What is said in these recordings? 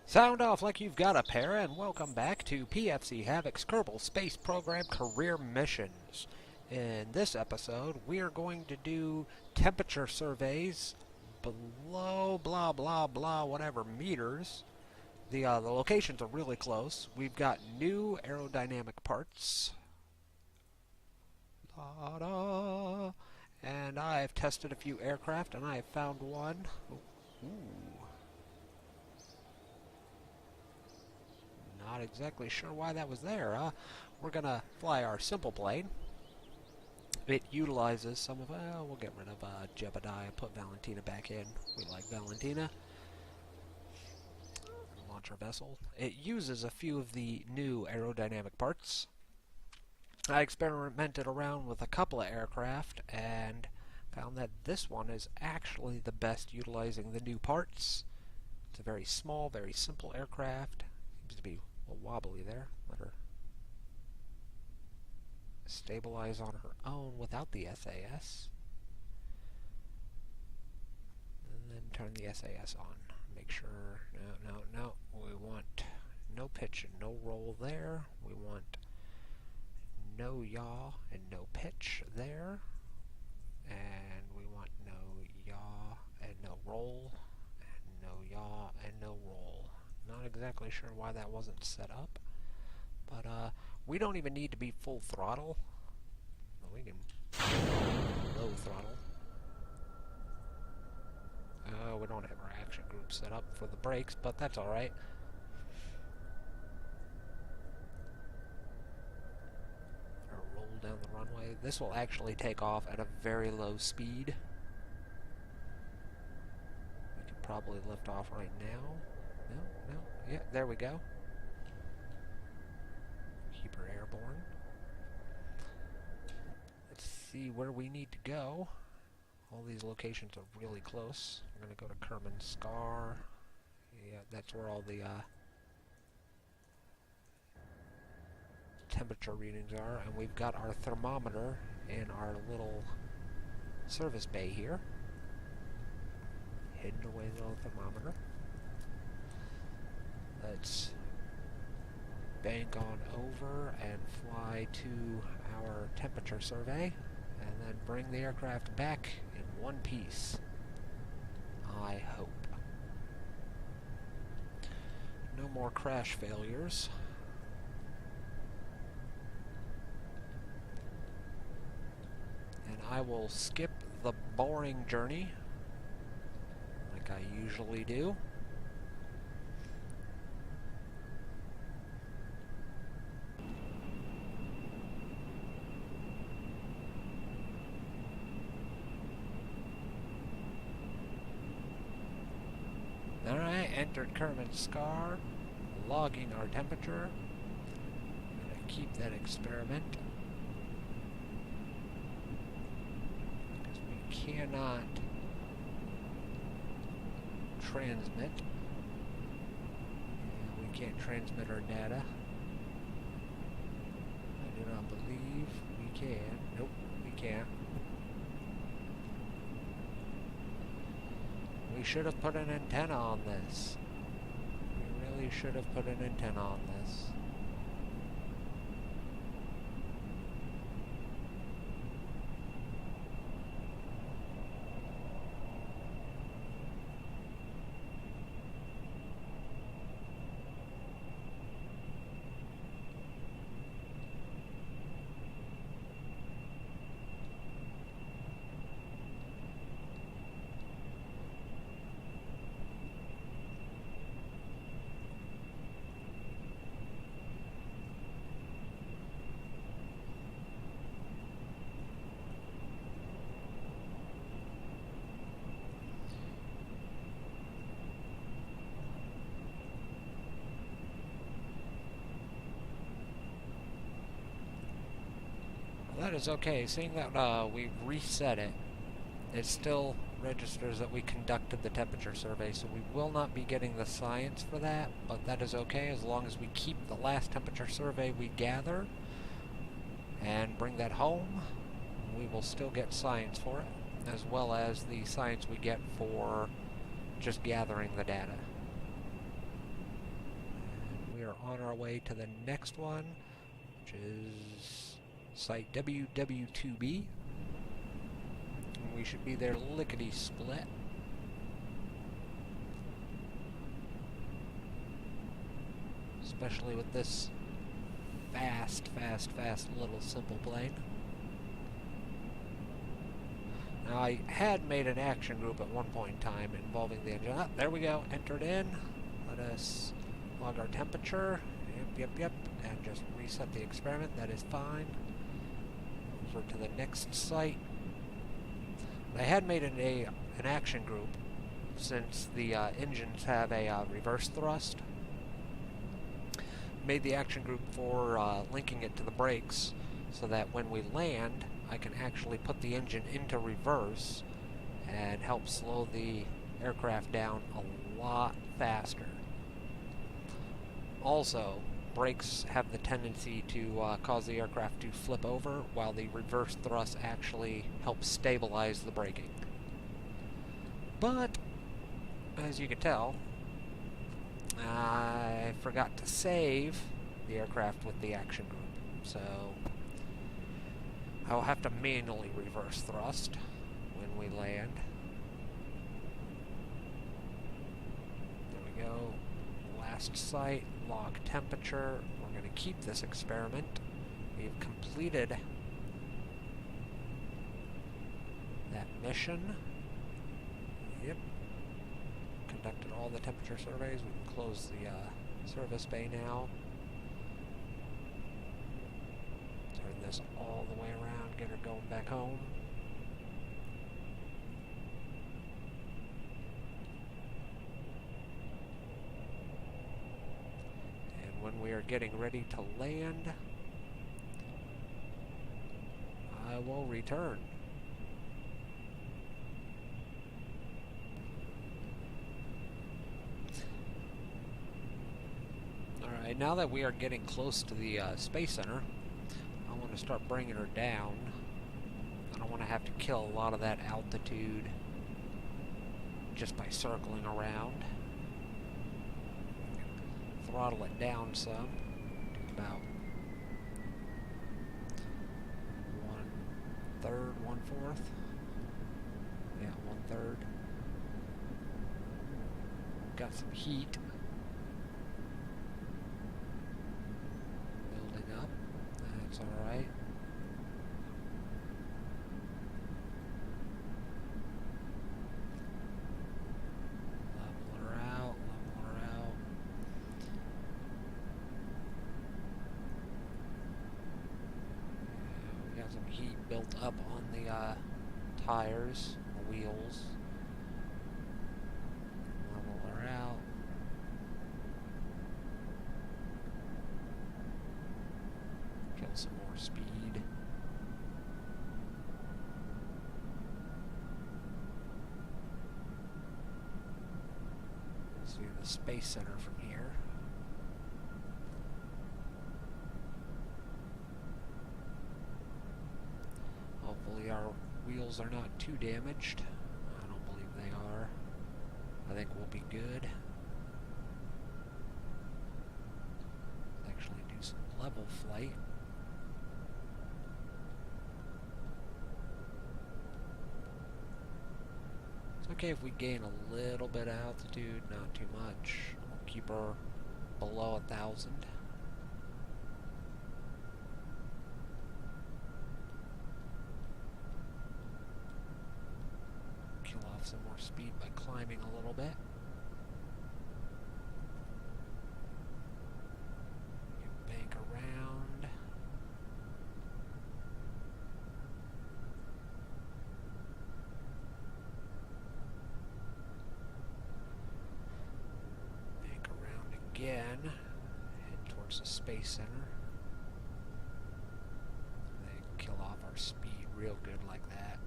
Sound off like you've got a pair, and welcome back to PFC Havoc's Kerbal Space Program Career Missions. In this episode, we are going to do temperature surveys below blah blah blah whatever meters. The locations are really close. We've got new aerodynamic parts. Ta-da! And I've tested a few aircraft, and I have found one. Ooh. Not exactly sure why that was there. We're going to fly our simple plane. It utilizes some of... we'll get rid of Jebediah, put Valentina back in. We like Valentina. Launch our vessel. It uses a few of the new aerodynamic parts. I experimented around with a couple of aircraft and found that this one is actually the best utilizing the new parts. It's a very small, very simple aircraft. Seems to be a little wobbly there. Let her stabilize on her own without the SAS. And then turn the SAS on. Make sure... No. We want no pitch and no roll there. We want no yaw and no pitch there. And we want no yaw and no roll. And no yaw and no roll. Not exactly sure why that wasn't set up. But we don't even need to be full throttle. We can low throttle. We don't have our action group set up for the brakes, but that's alright. Roll down the runway. This will actually take off at a very low speed. We could probably lift off right now. No. Yeah, there we go. Keep her airborne. Let's see where we need to go. All these locations are really close. I'm going to go to Kerman Scar. Yeah, that's where all the temperature readings are. And we've got our thermometer in our little service bay here. Hidden away the little thermometer. Let's bank on over and fly to our temperature survey. And then bring the aircraft back in one piece. I hope. No more crash failures. And I will skip the boring journey, like I usually do. Alright, entered Kerman Scar, logging our temperature. I'm going to keep that experiment. Because we cannot transmit. We can't transmit our data. I do not believe we can. Nope, we can't. We should have put an antenna on this. We really should have put an antenna on this. That is okay. Seeing that we reset it, it still registers that we conducted the temperature survey, so we will not be getting the science for that, but that is okay as long as we keep the last temperature survey we gather and bring that home. We will still get science for it, as well as the science we get for just gathering the data. are on our way to the next one, which is site WW2B. And we should be there lickety-split. Especially with this fast little simple plane. Now, I had made an action group at one point in time involving the engine. Ah, there we go. Entered in. Let us log our temperature. Yep. And just reset the experiment. That is fine. Over to the next site. I had made an action group since the engines have a reverse thrust. Made the action group for linking it to the brakes so that when we land, I can actually put the engine into reverse and help slow the aircraft down a lot faster. Also, brakes have the tendency to cause the aircraft to flip over, while the reverse thrust actually helps stabilize the braking. But, as you can tell, I forgot to save the aircraft with the action group, so I'll have to manually reverse thrust when we land. There we go. Last site, log temperature. We're going to keep this experiment. We've completed that mission. Yep. Conducted all the temperature surveys. We can close the service bay now. Turn this all the way around, get her going back home. And when we are getting ready to land, I will return. Alright, now that we are getting close to the Space Center, I want to start bringing her down. I don't want to have to kill a lot of that altitude just by circling around. Throttle it down some, to about 1/3, 1/4. Yeah, 1/3. Got some heat building up. That's alright. Level her out. Yeah, we got some heat built up on the tires, the wheels. Level her out. Kill some more speed. See the Space Center from here. Hopefully our wheels are not too damaged. I don't believe they are. I think we'll be good. Let's actually do some level flight. It's okay if we gain a little bit of altitude, not too much. We'll keep her below 1,000. Kill off some more speed by climbing a little bit. Bank around. Bank around again. Head towards the Space Center. Then kill off our speed real good like that.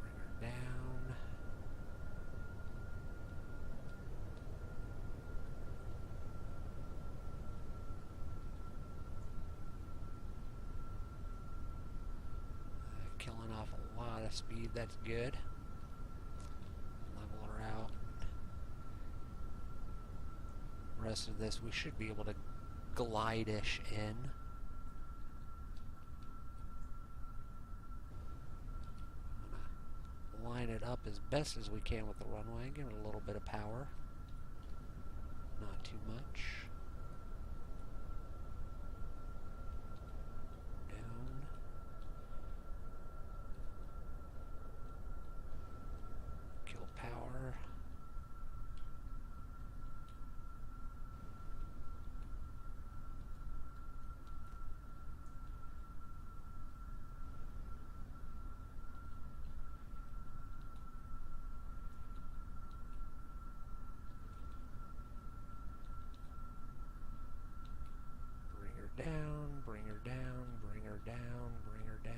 Bring her down. Killing off a lot of speed, that's good. the rest of this, we should be able to glide-ish in. Line it up as best as we can with the runway, give it a little bit of power. Not too much. Down. Kill power. Down, bring her down, bring her down, bring her down.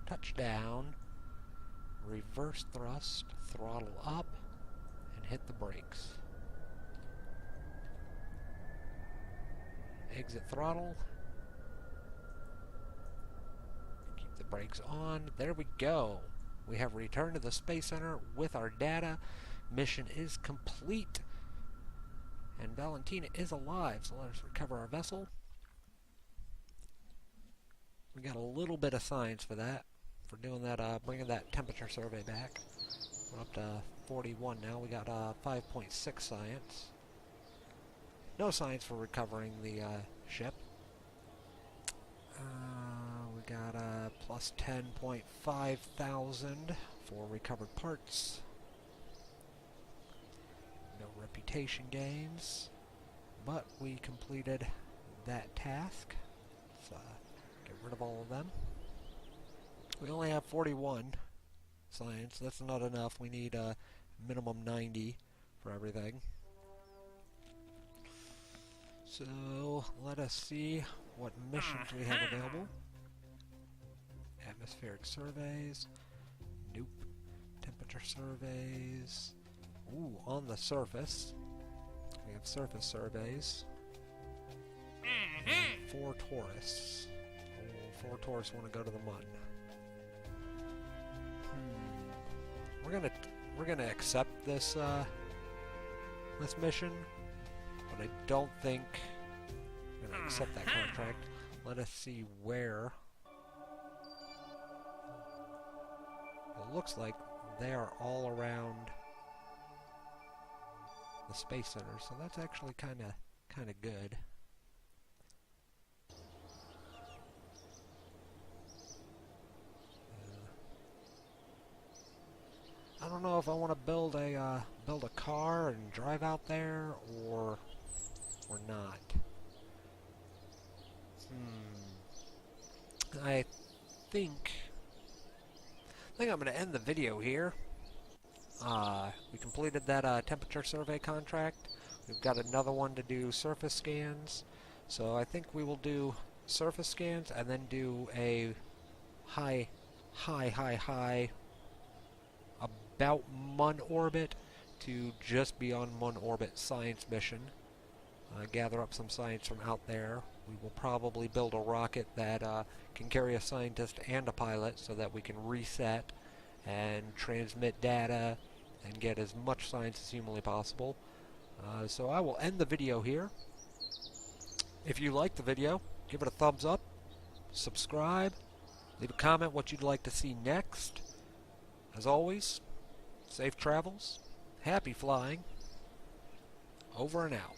Touchdown. Reverse thrust, throttle up, and hit the brakes. Exit throttle. Keep the brakes on. There we go. We have returned to the Space Center with our data. Mission is complete. And Valentina is alive, so let us recover our vessel. We got a little bit of science for that, for doing that, bringing that temperature survey back. We're up to 41 now. We got 5.6 science. No science for recovering the ship. We got plus 10.5 thousand for recovered parts. No reputation gains, but we completed that task. So, get rid of all of them. We only have 41 science. That's not enough. We need a minimum 90 for everything. So let us see what missions we have available. Atmospheric surveys. Nope. Temperature surveys. Ooh, on the surface. We have surface surveys. And 4 tourists. 4 tourists want to go to the Mun. We're gonna accept this this mission, but I don't think we're gonna accept that contract. Let us see where. It looks like they are all around the Space Center, so that's actually kind of good. I don't know if I want to build a car and drive out there or not. I think I'm going to end the video here. We completed that temperature survey contract. We've got another one to do surface scans. So I think we will do surface scans and then do a high about Mun orbit to just beyond Mun orbit science mission. Gather up some science from out there. We will probably build a rocket that can carry a scientist and a pilot so that we can reset and transmit data and get as much science as humanly possible. So I will end the video here. If you liked the video, give it a thumbs up, subscribe, leave a comment what you'd like to see next. As always, safe travels, happy flying, over and out.